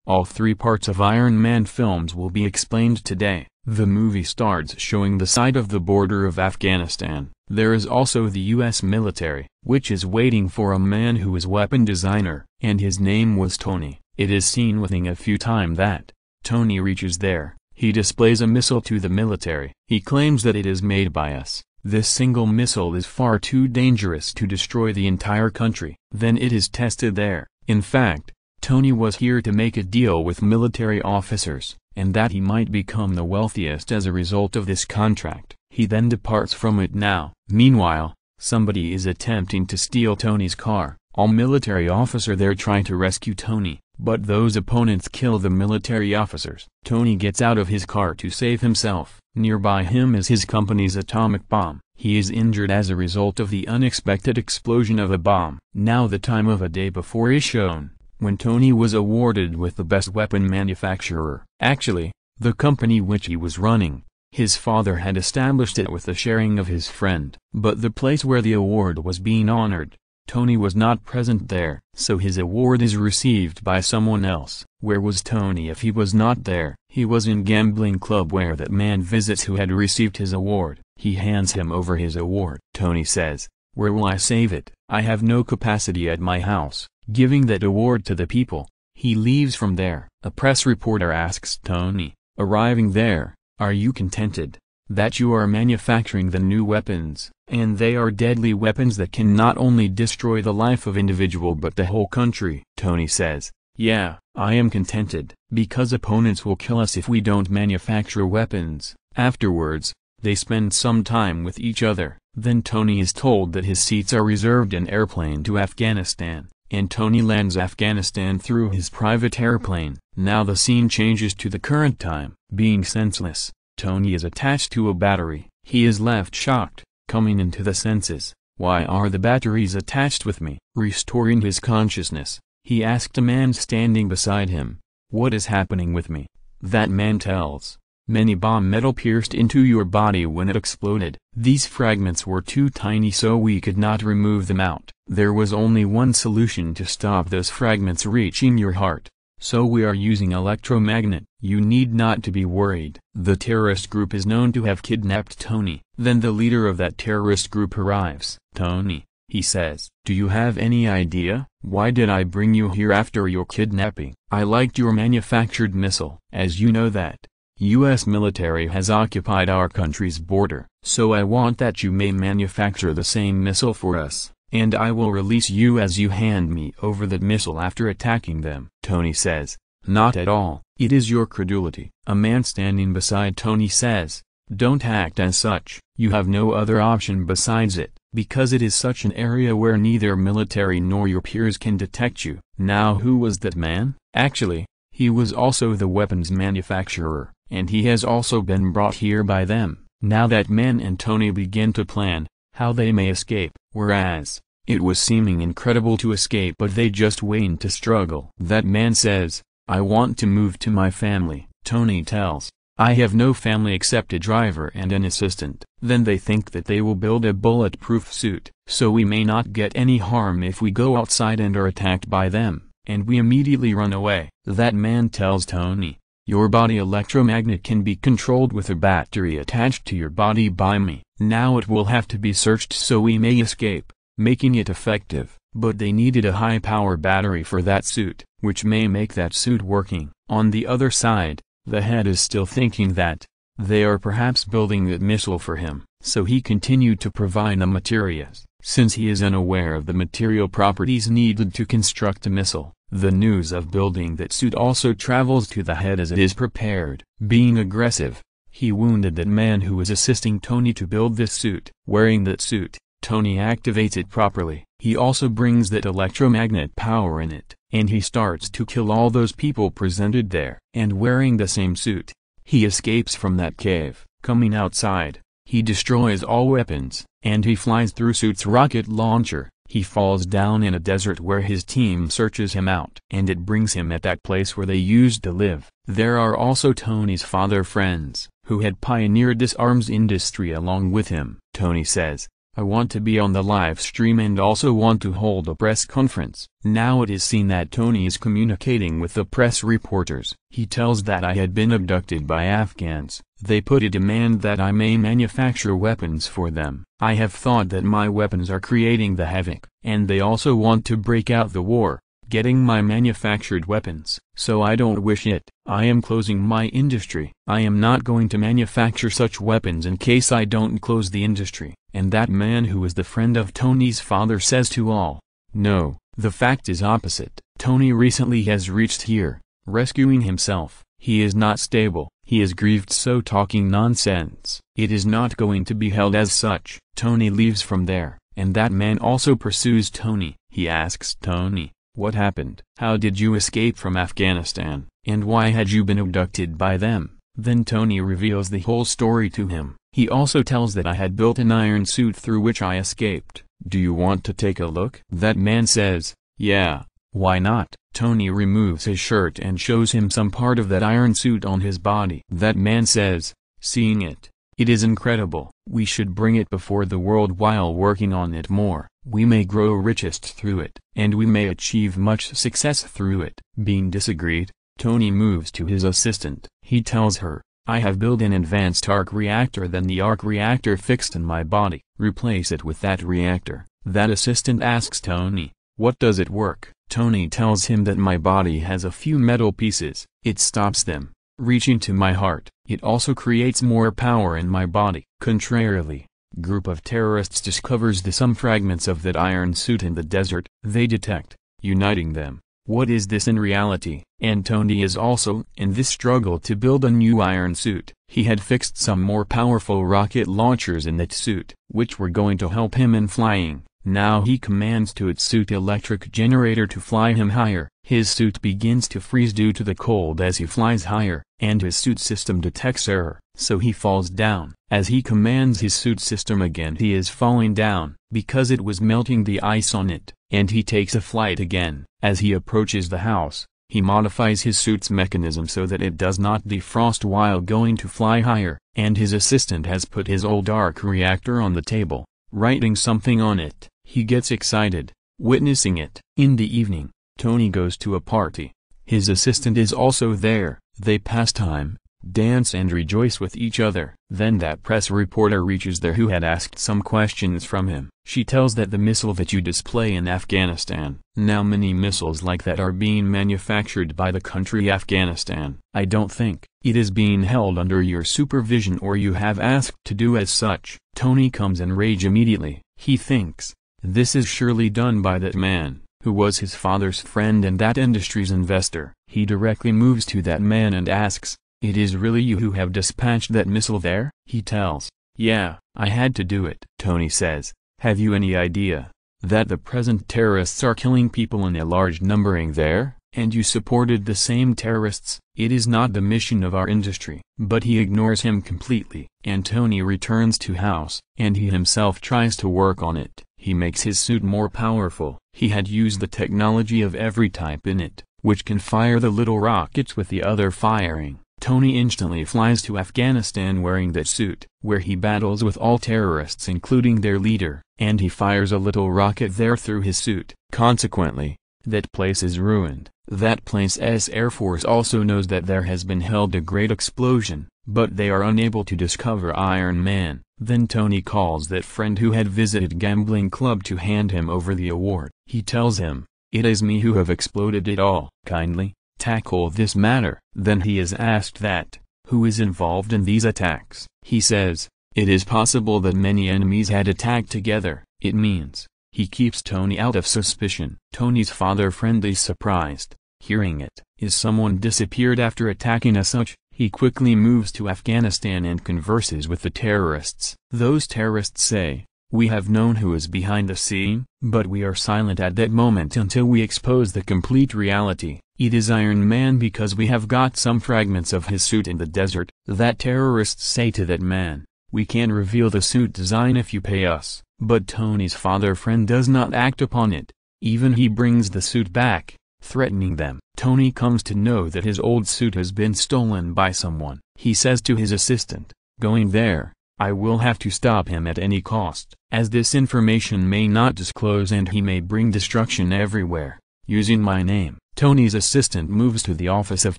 All three parts of Iron Man films will be explained today. The movie starts showing the side of the border of Afghanistan. There is also the US military, which is waiting for a man who is weapon designer, and his name was Tony. It is seen within a few times that Tony reaches there. He displays a missile to the military. He claims that it is made by us. This single missile is far too dangerous to destroy the entire country. Then it is tested there. In fact, Tony was here to make a deal with military officers, and that he might become the wealthiest as a result of this contract. He then departs from it now. Meanwhile, somebody is attempting to steal Tony's car. All military officers there try to rescue Tony, but those opponents kill the military officers. Tony gets out of his car to save himself. Nearby him is his company's atomic bomb. He is injured as a result of the unexpected explosion of a bomb. Now the time of a day before is shown, when Tony was awarded with the best weapon manufacturer. Actually, the company which he was running, his father had established it with the sharing of his friend. But the place where the award was being honored, Tony was not present there, so his award is received by someone else. Where was Tony if he was not there? He was in gambling club where that man visits who had received his award. He hands him over his award. Tony says, "Where will I save it? I have no capacity at my house." Giving that award to the people, he leaves from there. A press reporter asks Tony, arriving there, "Are you contented that you are manufacturing the new weapons, and they are deadly weapons that can not only destroy the life of individual but the whole country?" Tony says, "Yeah, I am contented, because opponents will kill us if we don't manufacture weapons." Afterwards, they spend some time with each other. Then Tony is told that his seats are reserved in airplane to Afghanistan, and Tony lands Afghanistan through his private airplane. Now the scene changes to the current time. Being senseless, Tony is attached to a battery. He is left shocked, coming into the senses. "Why are the batteries attached with me?" Restoring his consciousness, he asked a man standing beside him, "What is happening with me?" That man tells, "Many bomb metal pierced into your body when it exploded. These fragments were too tiny so we could not remove them out. There was only one solution to stop those fragments reaching your heart. So we are using electromagnet. You need not to be worried." The terrorist group is known to have kidnapped Tony. Then the leader of that terrorist group arrives. "Tony," he says, "do you have any idea why did I bring you here after your kidnapping? I liked your manufactured missile. As you know that U.S. military has occupied our country's border, so I want that you may manufacture the same missile for us, and I will release you as you hand me over that missile after attacking them." Tony says, "Not at all. It is your credulity." A man standing beside Tony says, "Don't act as such. You have no other option besides it, because it is such an area where neither military nor your peers can detect you." Now who was that man? Actually, he was also the weapons manufacturer, and he has also been brought here by them. Now that man and Tony begin to plan how they may escape, whereas it was seeming incredible to escape, but they just wait to struggle. That man says, "I want to move to my family." Tony tells, "I have no family except a driver and an assistant." Then they think that they will build a bulletproof suit, so we may not get any harm if we go outside and are attacked by them, and we immediately run away. That man tells Tony, "Your body electromagnet can be controlled with a battery attached to your body by me. Now it will have to be searched so we may escape," making it effective. But they needed a high-power battery for that suit, which may make that suit working. On the other side, the head is still thinking that they are perhaps building that missile for him, so he continued to provide the materials. Since he is unaware of the material properties needed to construct a missile, the news of building that suit also travels to the head as it is prepared. Being aggressive, he wounded that man who was assisting Tony to build this suit. Wearing that suit, Tony activates it properly. He also brings that electromagnet power in it, and he starts to kill all those people presented there. And wearing the same suit, he escapes from that cave. Coming outside, he destroys all weapons, and he flies through suit's rocket launcher. He falls down in a desert where his team searches him out, and it brings him at that place where they used to live. There are also Tony's father friends, who had pioneered this arms industry along with him. Tony says, I want to be on the live stream and also want to hold a press conference. Now it is seen that Tony is communicating with the press reporters. He tells that I had been abducted by Afghans. They put a demand that I may manufacture weapons for them. I have thought that my weapons are creating the havoc, and they also want to break out the war, getting my manufactured weapons. So I don't wish it. I am closing my industry. I am not going to manufacture such weapons in case I don't close the industry. And that man who is the friend of Tony's father says to all, "No, the fact is opposite. Tony recently has reached here, rescuing himself. He is not stable. He is grieved, so talking nonsense. It is not going to be held as such." Tony leaves from there, and that man also pursues Tony. He asks Tony, "What happened? How did you escape from Afghanistan, and why had you been abducted by them?" Then Tony reveals the whole story to him. He also tells that I had built an iron suit through which I escaped. "Do you want to take a look?" That man says, "Yeah, why not?" Tony removes his shirt and shows him some part of that iron suit on his body. That man says, seeing it, "It is incredible. We should bring it before the world while working on it more. We may grow richest through it, and we may achieve much success through it." Being disagreed, Tony moves to his assistant. He tells her, "I have built an advanced arc reactor, then the arc reactor fixed in my body. Replace it with that reactor." That assistant asks Tony, "What does it work?" Tony tells him that my body has a few metal pieces. It stops them reaching to my heart. It also creates more power in my body. Contrarily, group of terrorists discovers some fragments of that iron suit in the desert. They detect, uniting them. What is this in reality? And Tony is also in this struggle to build a new iron suit. He had fixed some more powerful rocket launchers in that suit, which were going to help him in flying. Now he commands to its suit electric generator to fly him higher. His suit begins to freeze due to the cold as he flies higher, and his suit system detects error, so he falls down. As he commands his suit system again, he is falling down, because it was melting the ice on it, and he takes a flight again. As he approaches the house, he modifies his suit's mechanism so that it does not defrost while going to fly higher, and his assistant has put his old arc reactor on the table, writing something on it. He gets excited, witnessing it. In the evening, Tony goes to a party. His assistant is also there. They pass time, dance and rejoice with each other. Then that press reporter reaches there who had asked some questions from him. She tells that the missile that you display in Afghanistan. Now many missiles like that are being manufactured by the country Afghanistan. I don't think it is being held under your supervision or you have asked to do as such. Tony comes in rage immediately. He thinks, this is surely done by that man, who was his father's friend and that industry's investor. He directly moves to that man and asks, "It is really you who have dispatched that missile there?" He tells, "Yeah, I had to do it." Tony says, "Have you any idea that the present terrorists are killing people in a large numbering there, and you supported the same terrorists? It is not the mission of our industry." But he ignores him completely, and Tony returns to house, and he himself tries to work on it. He makes his suit more powerful. He had used the technology of every type in it, which can fire the little rockets with the other firing. Tony instantly flies to Afghanistan wearing that suit, where he battles with all terrorists including their leader, and he fires a little rocket there through his suit. Consequently, that place is ruined. That place's Air Force also knows that there has been held a great explosion, but they are unable to discover Iron Man. Then Tony calls that friend who had visited gambling club to hand him over the award. He tells him, "It is me who have exploded it all. Kindly tackle this matter." Then he is asked that, who is involved in these attacks. He says, it is possible that many enemies had attacked together. It means, he keeps Tony out of suspicion. Tony's father friend is surprised, hearing it. Is someone disappeared after attacking as such? He quickly moves to Afghanistan and converses with the terrorists. Those terrorists say, "We have known who is behind the scene, but we are silent at that moment until we expose the complete reality. It is Iron Man because we have got some fragments of his suit in the desert." That terrorists say to that man, "We can reveal the suit design if you pay us." But Tony's father friend does not act upon it. Even he brings the suit back, threatening them. Tony comes to know that his old suit has been stolen by someone. He says to his assistant, "Going there, I will have to stop him at any cost, as this information may not disclose and he may bring destruction everywhere, using my name. Tony's assistant moves to the office of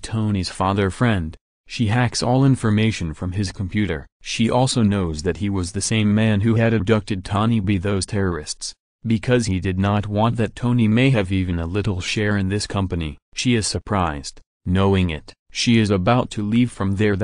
Tony's father friend. She hacks all information from his computer. She also knows that he was the same man who had abducted Tony by those terrorists. Because he did not want that Tony may have even a little share in this company. She is surprised. Knowing it, she is about to leave from there.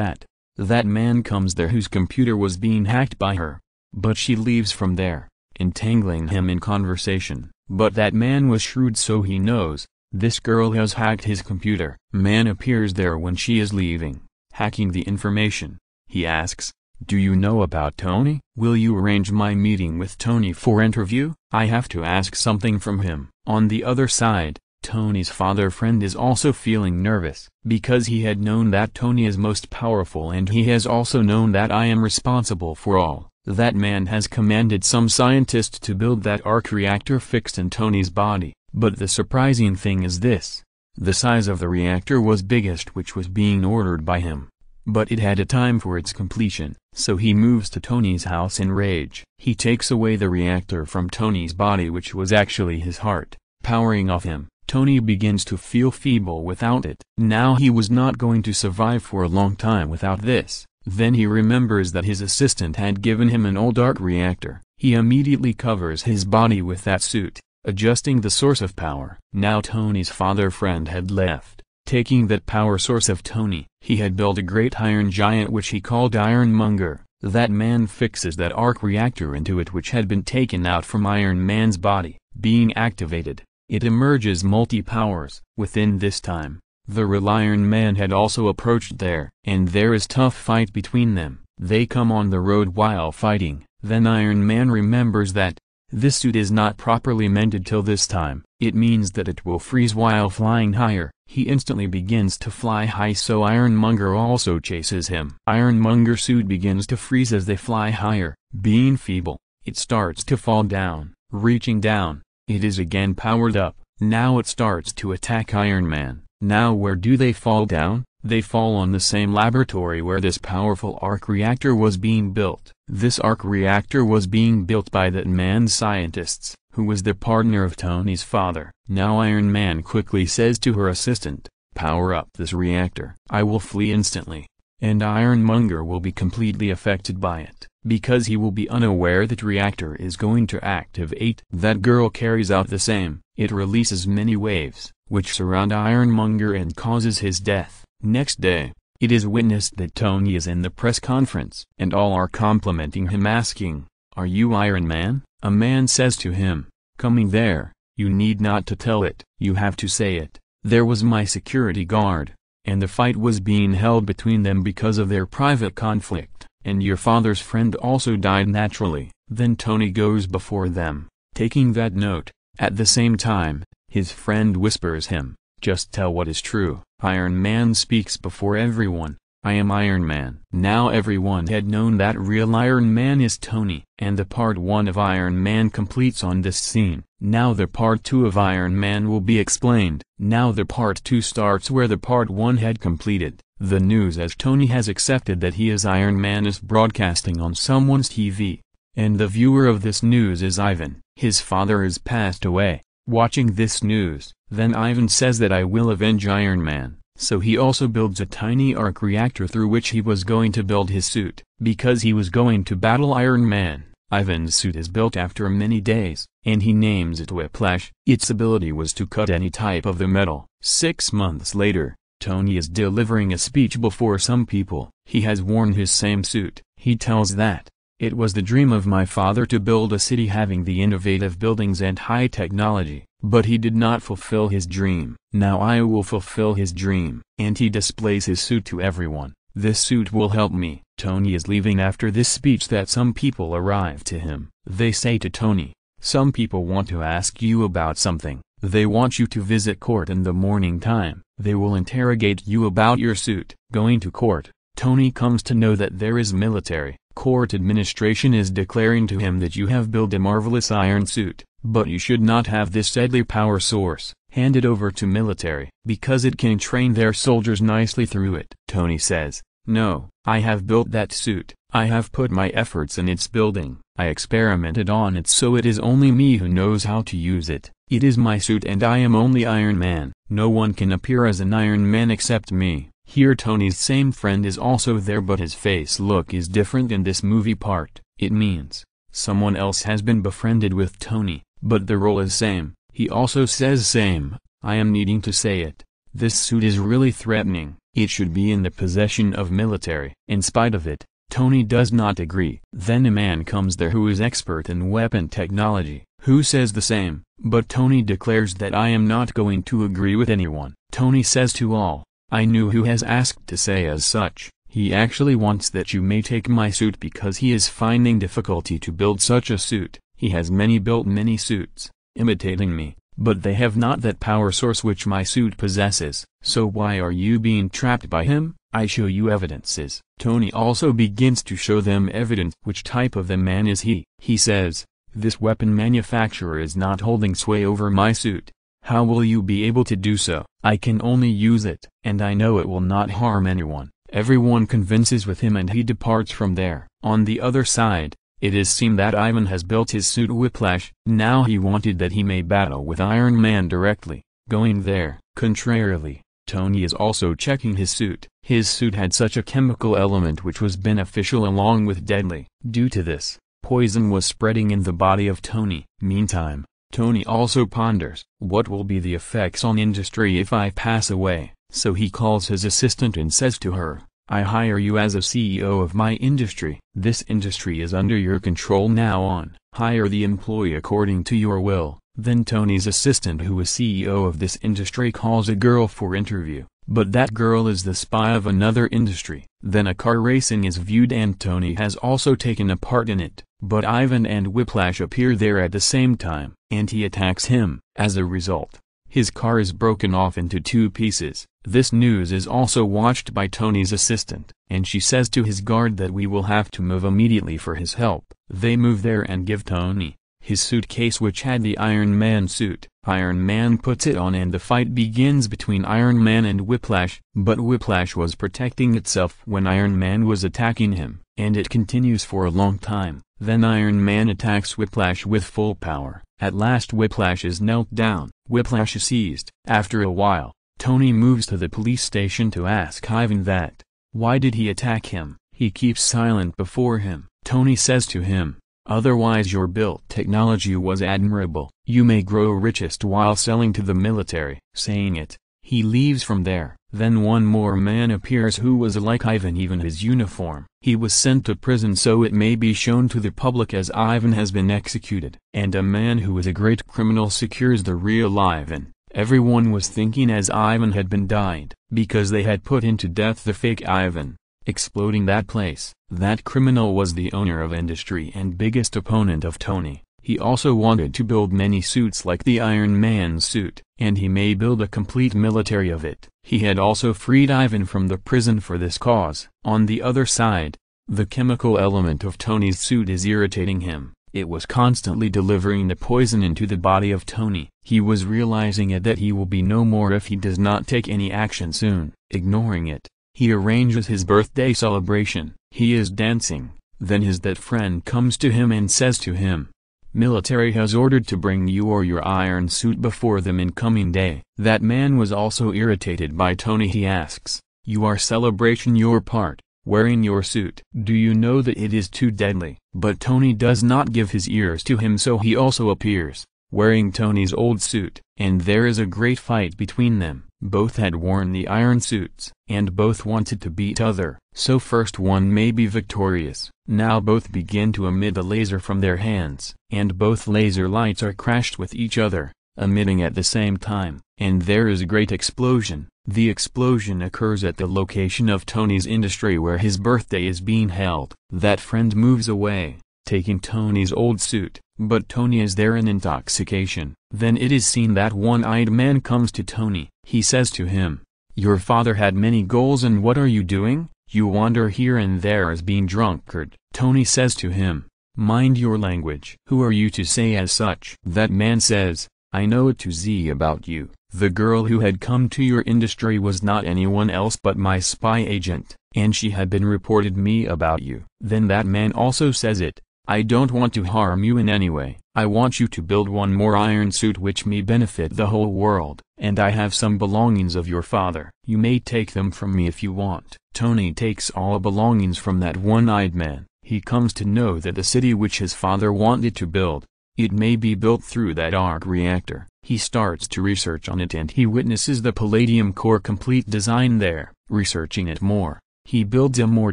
That man comes there whose computer was being hacked by her. But she leaves from there, entangling him in conversation. But that man was shrewd, so he knows this girl has hacked his computer. Man appears there when she is leaving, hacking the information. He asks, "Do you know about Tony? Will you arrange my meeting with Tony for interview? I have to ask something from him." On the other side, Tony's father friend is also feeling nervous, because he had known that Tony is most powerful, and he has also known that I am responsible for all. That man has commanded some scientist to build that arc reactor fixed in Tony's body. But the surprising thing is this: the size of the reactor was biggest which was being ordered by him. But it had a time for its completion, so he moves to Tony's house in rage. He takes away the reactor from Tony's body, which was actually his heart, powering off him. Tony begins to feel feeble without it. Now he was not going to survive for a long time without this. Then he remembers that his assistant had given him an old arc reactor. He immediately covers his body with that suit, adjusting the source of power. Now Tony's father friend had left, taking that power source of Tony. He had built a great iron giant which he called Ironmonger. That man fixes that arc reactor into it, which had been taken out from Iron Man's body. Being activated, it emerges multi-powers. Within this time, the real Iron Man had also approached there, and there is tough fight between them. They come on the road while fighting. Then Iron Man remembers that this suit is not properly mended till this time. It means that it will freeze while flying higher. He instantly begins to fly high, so Ironmonger also chases him. Ironmonger suit begins to freeze as they fly higher. Being feeble, it starts to fall down. Reaching down, it is again powered up. Now it starts to attack Iron Man. Now where do they fall down? They fall on the same laboratory where this powerful arc reactor was being built. This arc reactor was being built by that man's scientists, who was the partner of Tony's father. Now Iron Man quickly says to her assistant, "Power up this reactor. I will flee instantly." And Ironmonger will be completely affected by it, because he will be unaware that reactor is going to activate. That girl carries out the same. It releases many waves, which surround Ironmonger and causes his death. Next day, it is witnessed that Tony is in the press conference, and all are complimenting him, asking, "Are you Iron Man?" A man says to him, "Coming there, you need not to tell it, you have to say it. There was my security guard, and the fight was being held between them because of their private conflict, and your father's friend also died naturally." Then Tony goes before them, taking that note. At the same time, his friend whispers him, "Just tell what is true." Iron Man speaks before everyone, "I am Iron Man." Now everyone had known that real Iron Man is Tony, and the part 1 of Iron Man completes on this scene. Now the part 2 of Iron Man will be explained. Now the part 2 starts where the part 1 had completed. The news as Tony has accepted that he is Iron Man is broadcasting on someone's TV. And the viewer of this news is Ivan. His father has passed away. Watching this news, then Ivan says that I will avenge Iron Man. So he also builds a tiny arc reactor through which he was going to build his suit. Because he was going to battle Iron Man, Ivan's suit is built after many days, and he names it Whiplash. Its ability was to cut any type of the metal. 6 months later, Tony is delivering a speech before some people. He has worn his same suit. He tells that, "It was the dream of my father to build a city having the innovative buildings and high technology, but he did not fulfill his dream. Now I will fulfill his dream." And he displays his suit to everyone. "This suit will help me." Tony is leaving after this speech that some people arrive to him. They say to Tony, "Some people want to ask you about something. They want you to visit court in the morning time. They will interrogate you about your suit." Going to court, Tony comes to know that there is military. Court administration is declaring to him that you have built a marvelous iron suit, but you should not have this deadly power source. Hand it over to military, because it can train their soldiers nicely through it. Tony says, "No, I have built that suit. I have put my efforts in its building. I experimented on it, so it is only me who knows how to use it. It is my suit and I am only Iron Man. No one can appear as an Iron Man except me." Here Tony's same friend is also there, but his face look is different in this movie part. It means someone else has been befriended with Tony, but the role is same. He also says same. I am needing to say it. This suit is really threatening. It should be in the possession of military. In spite of it, Tony does not agree. Then a man comes there who is expert in weapon technology, who says the same, but Tony declares that I am not going to agree with anyone. Tony says to all, "I knew who has asked to say as such. He actually wants that you may take my suit because he is finding difficulty to build such a suit. He has built many suits, imitating me, but they have not that power source which my suit possesses. So why are you being trapped by him? I show you evidences." Tony also begins to show them evidence. Which type of the man is he? He says, "This weapon manufacturer is not holding sway over my suit. How will you be able to do so? I can only use it, and I know it will not harm anyone." Everyone convinces with him and he departs from there. On the other side, it is seen that Ivan has built his suit Whiplash. Now he wanted that he may battle with Iron Man directly, going there. Contrarily, Tony is also checking his suit. His suit had such a chemical element which was beneficial along with deadly. Due to this, poison was spreading in the body of Tony. Meantime, Tony also ponders, what will be the effects on industry if I pass away? So he calls his assistant and says to her, "I hire you as a CEO of my industry. This industry is under your control now on. Hire the employee according to your will." Then Tony's assistant, who is CEO of this industry, calls a girl for interview, but that girl is the spy of another industry. Then a car racing is viewed and Tony has also taken a part in it, but Ivan and Whiplash appear there at the same time, and he attacks him. As a result, his car is broken off into 2 pieces. This news is also watched by Tony's assistant, and she says to his guard that we will have to move immediately for his help. They move there and give Tony his suitcase which had the Iron Man suit. Iron Man puts it on and the fight begins between Iron Man and Whiplash, but Whiplash was protecting itself when Iron Man was attacking him, and it continues for a long time. Then Iron Man attacks Whiplash with full power. At last Whiplash is knelt down. Whiplash is seized. After a while, Tony moves to the police station to ask Ivan that, why did he attack him? He keeps silent before him. Tony says to him, "Otherwise your built technology was admirable. You may grow richest while selling to the military." Saying it, he leaves from there. Then one more man appears who was like Ivan, even his uniform. He was sent to prison so it may be shown to the public as Ivan has been executed. And a man who is a great criminal secures the real Ivan. Everyone was thinking as Ivan had been died, because they had put into death the fake Ivan, exploding that place. That criminal was the owner of industry and biggest opponent of Tony. He also wanted to build many suits like the Iron Man suit, and he may build a complete military of it. He had also freed Ivan from the prison for this cause. On the other side, the chemical element of Tony's suit is irritating him. It was constantly delivering the poison into the body of Tony. He was realizing it that he will be no more if he does not take any action soon. Ignoring it, he arranges his birthday celebration. He is dancing. Then his that friend comes to him and says to him, "Military has ordered to bring you or your iron suit before them in coming day." That man was also irritated by Tony. He asks, "You are celebration your part, wearing your suit. Do you know that it is too deadly?" But Tony does not give his ears to him, so he also appears, wearing Tony's old suit, and there is a great fight between them. Both had worn the iron suits, and both wanted to beat other, so first one may be victorious. Now both begin to emit a laser from their hands, and both laser lights are crashed with each other, emitting at the same time, and there is a great explosion. The explosion occurs at the location of Tony's industry where his birthday is being held. That friend moves away, taking Tony's old suit, but Tony is there in intoxication. Then it is seen that one-eyed man comes to Tony. He says to him, "Your father had many goals, and what are you doing? You wander here and there as being drunkard." Tony says to him, "Mind your language. Who are you to say as such?" That man says, "I know it to Z about you. The girl who had come to your industry was not anyone else but my spy agent, and she had been reported me about you. Then that man also says it, I don't want to harm you in any way. I want you to build one more iron suit which may benefit the whole world, and I have some belongings of your father. You may take them from me if you want. Tony takes all belongings from that one-eyed man. He comes to know that the city which his father wanted to build, it may be built through that arc reactor. He starts to research on it and he witnesses the palladium core complete design there. Researching it more, he builds a more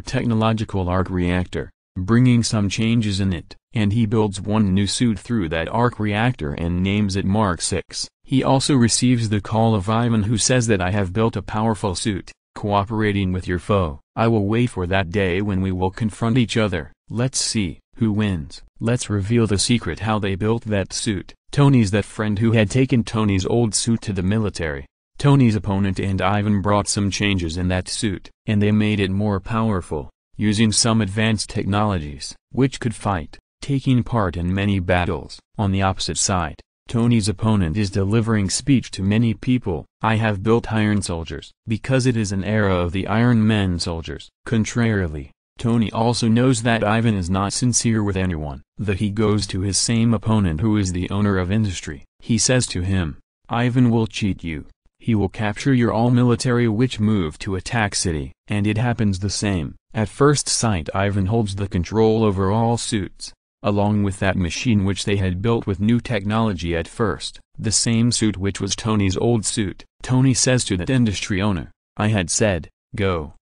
technological arc reactor, bringing some changes in it, and he builds one new suit through that arc reactor and names it Mark 6. He also receives the call of Ivan, who says that I have built a powerful suit, cooperating with your foe. I will wait for that day when we will confront each other. Let's see who wins. Let's reveal the secret how they built that suit. Tony's that friend who had taken Tony's old suit to the military. Tony's opponent and Ivan brought some changes in that suit, and they made it more powerful, using some advanced technologies, which could fight, taking part in many battles. On the opposite side, Tony's opponent is delivering speech to many people. I have built iron soldiers, because it is an era of the Iron Man soldiers. Contrarily, Tony also knows that Ivan is not sincere with anyone. That he goes to his same opponent who is the owner of industry. He says to him, Ivan will cheat you. He will capture your all-military which move to attack city. And it happens the same. At first sight Ivan holds the control over all suits, along with that machine which they had built with new technology at first, the same suit which was Tony's old suit. Tony says to that industry owner, I had said, go.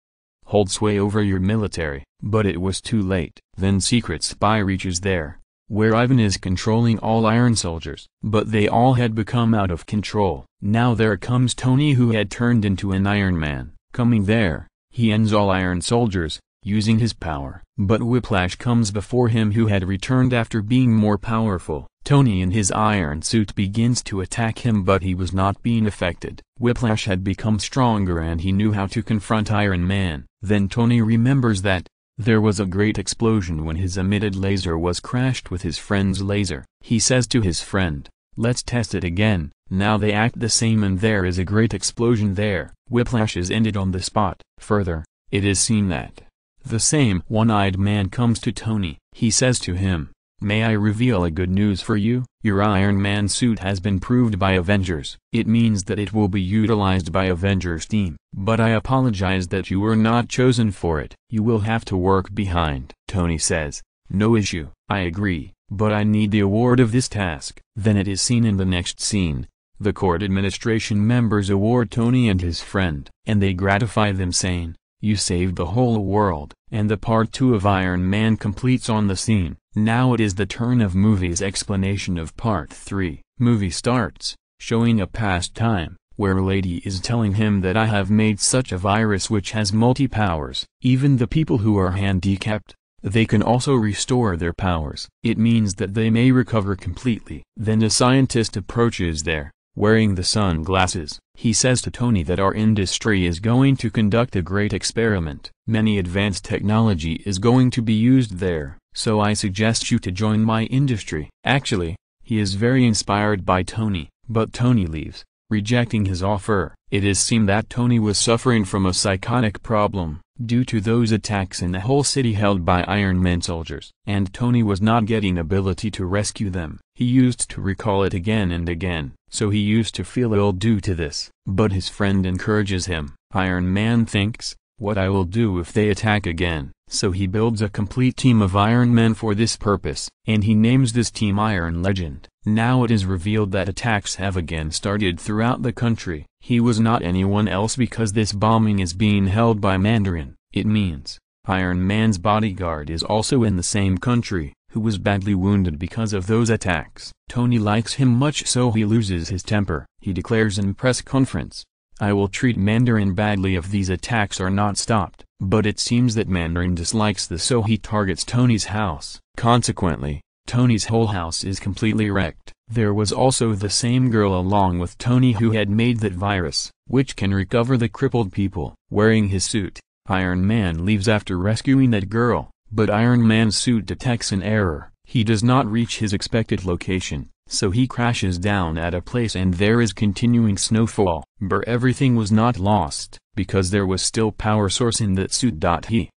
Hold sway over your military, but it was too late. Then secret spy reaches there, where Ivan is controlling all iron soldiers. But they all had become out of control. Now there comes Tony, who had turned into an Iron Man. Coming there, he ends all iron soldiers, using his power. But Whiplash comes before him, who had returned after being more powerful. Tony in his iron suit begins to attack him, but he was not being affected. Whiplash had become stronger and he knew how to confront Iron Man. Then Tony remembers that there was a great explosion when his emitted laser was crashed with his friend's laser. He says to his friend, let's test it again. Now they act the same and there is a great explosion there. Whiplash is ended on the spot. Further, it is seen that the same one-eyed man comes to Tony. He says to him, may I reveal a good news for you? Your Iron Man suit has been proved by Avengers. It means that it will be utilized by Avengers team. But I apologize that you were not chosen for it. You will have to work behind. Tony says, no issue. I agree, but I need the award of this task. Then it is seen in the next scene. The court administration members award Tony and his friend, and they gratify them saying, you saved the whole world. And the part 2 of Iron Man completes on the scene. Now it is the turn of movie's explanation of part 3. Movie starts, showing a past time, where Lady is telling him that I have made such a virus which has multi-powers. Even the people who are handicapped, they can also restore their powers. It means that they may recover completely. Then a scientist approaches there, wearing the sunglasses. He says to Tony that our industry is going to conduct a great experiment. Many advanced technology is going to be used there, so I suggest you to join my industry. Actually, he is very inspired by Tony, but Tony leaves, rejecting his offer. It is seen that Tony was suffering from a psychotic problem, due to those attacks in the whole city held by Iron Man soldiers. And Tony was not getting ability to rescue them. He used to recall it again and again, so he used to feel ill due to this. But his friend encourages him. Iron Man thinks, what I will do if they attack again. So he builds a complete team of Iron Men for this purpose, and he names this team Iron Legend. Now it is revealed that attacks have again started throughout the country. He was not anyone else because this bombing is being held by Mandarin. It means, Iron Man's bodyguard is also in the same country, who was badly wounded because of those attacks. Tony likes him much, so he loses his temper. He declares in press conference, I will treat Mandarin badly if these attacks are not stopped. But it seems that Mandarin dislikes this, so he targets Tony's house. Consequently, Tony's whole house is completely wrecked. There was also the same girl along with Tony who had made that virus, which can recover the crippled people. Wearing his suit, Iron Man leaves after rescuing that girl, but Iron Man's suit detects an error. He does not reach his expected location, so he crashes down at a place and there is continuing snowfall. But everything was not lost, because there was still power source in that suit.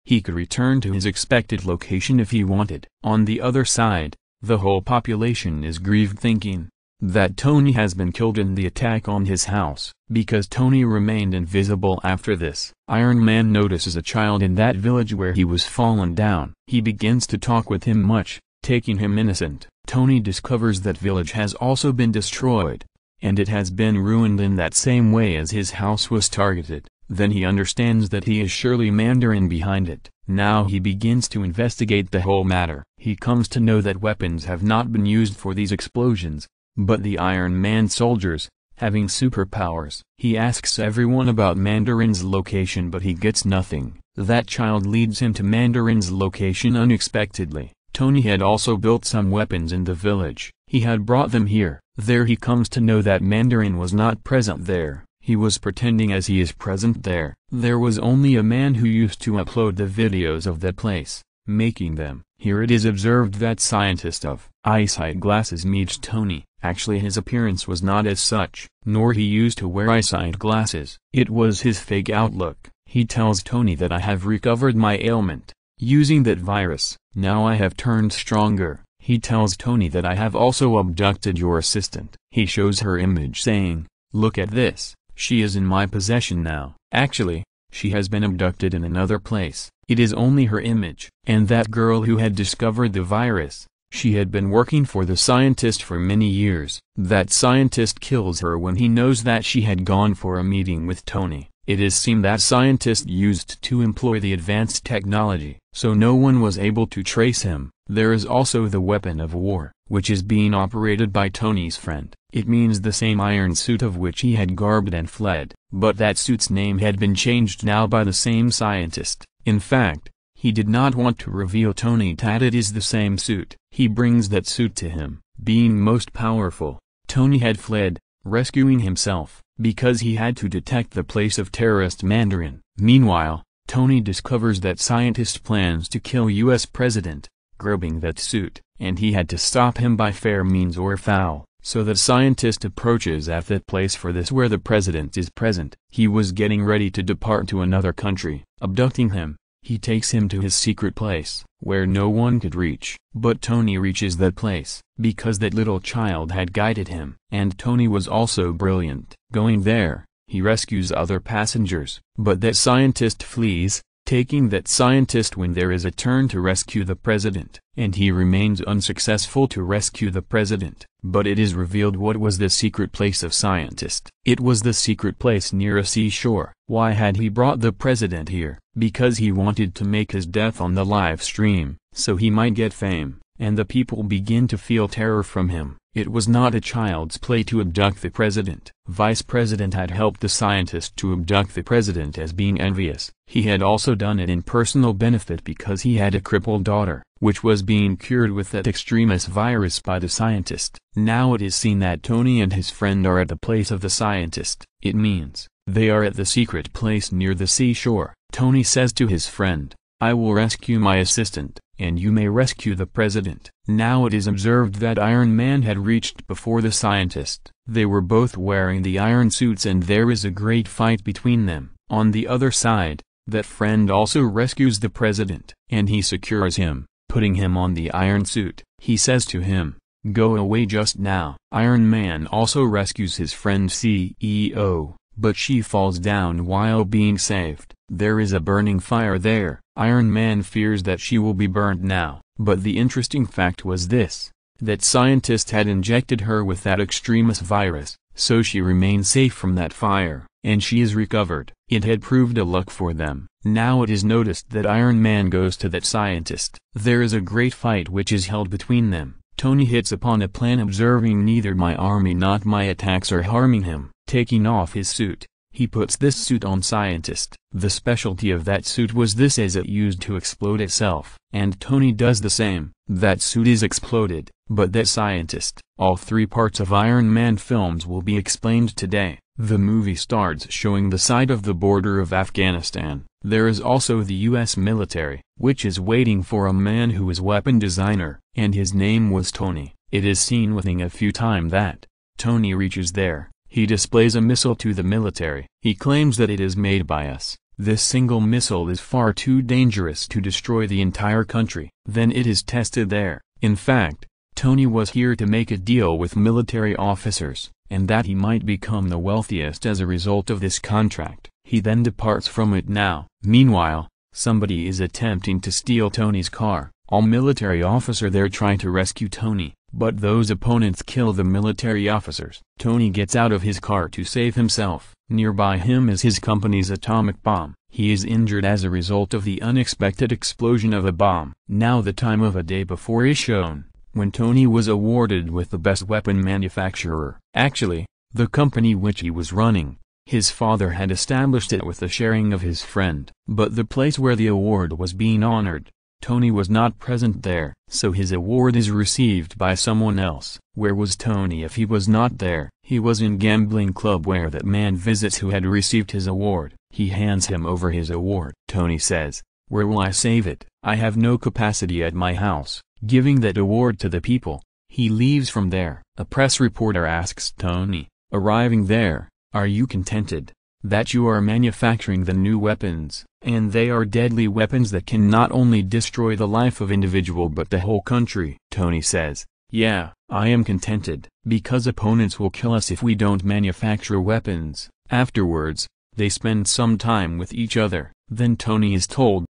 He could return to his expected location if he wanted. On the other side, the whole population is grieved, thinking that Tony has been killed in the attack on his house, because Tony remained invisible after this. Iron Man notices a child in that village where he was fallen down. He begins to talk with him much, taking him innocent. Tony discovers that village has also been destroyed, and it has been ruined in that same way as his house was targeted. Then he understands that he is surely Mandarin behind it. Now he begins to investigate the whole matter. He comes to know that weapons have not been used for these explosions, but the Iron Man soldiers, having superpowers. He asks everyone about Mandarin's location but he gets nothing. That child leads him to Mandarin's location unexpectedly. Tony had also built some weapons in the village. He had brought them here. There he comes to know that Mandarin was not present there. He was pretending as he is present there. There was only a man who used to upload the videos of that place, making them. Here it is observed that scientist of eyesight glasses meets Tony. Actually his appearance was not as such, nor he used to wear eyesight glasses. It was his fake outlook. He tells Tony that I have recovered my ailment, using that virus. Now I have turned stronger. He tells Tony that I have also abducted your assistant. He shows her image saying, look at this, she is in my possession now. Actually, she has been abducted in another place. It is only her image. And that girl who had discovered the virus, she had been working for the scientist for many years. That scientist kills her when he knows that she had gone for a meeting with Tony. It is seen that scientist used to employ the advanced technology, so no one was able to trace him. There is also the weapon of war, which is being operated by Tony's friend. It means the same iron suit of which he had garbed and fled, but that suit's name had been changed now by the same scientist. In fact, he did not want to reveal Tony that it is the same suit. He brings that suit to him. Being most powerful, Tony had fled, rescuing himself, because he had to detect the place of terrorist Mandarin. Meanwhile, Tony discovers that scientist plans to kill US President, grabbing that suit, and he had to stop him by fair means or foul. So the scientist approaches at that place for this where the president is present. He was getting ready to depart to another country. Abducting him, he takes him to his secret place, where no one could reach. But Tony reaches that place, because that little child had guided him. And Tony was also brilliant. Going there, he rescues other passengers. But that scientist flees, taking that scientist when there is a turn to rescue the president. And he remains unsuccessful to rescue the president. But it is revealed what was the secret place of scientist. It was the secret place near a seashore. Why had he brought the president here? Because he wanted to make his death on the live stream, so he might get fame, and the people begin to feel terror from him. It was not a child's play to abduct the president. Vice President had helped the scientist to abduct the president as being envious. He had also done it in personal benefit because he had a crippled daughter, which was being cured with that extremis virus by the scientist. Now it is seen that Tony and his friend are at the place of the scientist. It means they are at the secret place near the seashore. Tony says to his friend, I will rescue my assistant, and you may rescue the president. Now it is observed that Iron Man had reached before the scientist. They were both wearing the iron suits and there is a great fight between them. On the other side, that friend also rescues the president, and he secures him, putting him on the iron suit. He says to him, go away just now. Iron Man also rescues his friend CEO, but she falls down while being saved. There is a burning fire there. Iron Man fears that she will be burned now. But the interesting fact was this, that scientist had injected her with that extremis virus, so she remains safe from that fire, and she is recovered. It had proved a luck for them. Now it is noticed that Iron Man goes to that scientist. There is a great fight which is held between them. Tony hits upon a plan observing neither my army not my attacks are harming him. Taking off his suit, he puts this suit on scientist. The specialty of that suit was this as it used to explode itself. And Tony does the same. That suit is exploded, but that scientist. All three parts of Iron Man films will be explained today. The movie starts showing the side of the border of Afghanistan. There is also the US military, which is waiting for a man who is weapon designer, and his name was Tony. It is seen within a few times that Tony reaches there. He displays a missile to the military. He claims that it is made by us. This single missile is far too dangerous to destroy the entire country. Then it is tested there. In fact, Tony was here to make a deal with military officers, and that he might become the wealthiest as a result of this contract. He then departs from it now. Meanwhile, somebody is attempting to steal Tony's car. All military officers there try to rescue Tony, but those opponents kill the military officers. Tony gets out of his car to save himself. Nearby him is his company's atomic bomb. He is injured as a result of the unexpected explosion of a bomb. Now the time of a day before is shown, when Tony was awarded with the best weapon manufacturer. Actually, the company which he was running, his father had established it with the sharing of his friend. But the place where the award was being honored, Tony was not present there, so his award is received by someone else. Where was Tony if he was not there? He was in gambling club where that man visits who had received his award. He hands him over his award. Tony says, "Where will I save it? I have no capacity at my house." Giving that award to the people, he leaves from there. A press reporter asks Tony, arriving there, "Are you contented that you are manufacturing the new weapons, and they are deadly weapons that can not only destroy the life of individual but the whole country?" Tony says, "Yeah, I am contented, because opponents will kill us if we don't manufacture weapons." Afterwards, they spend some time with each other. Then Tony is told,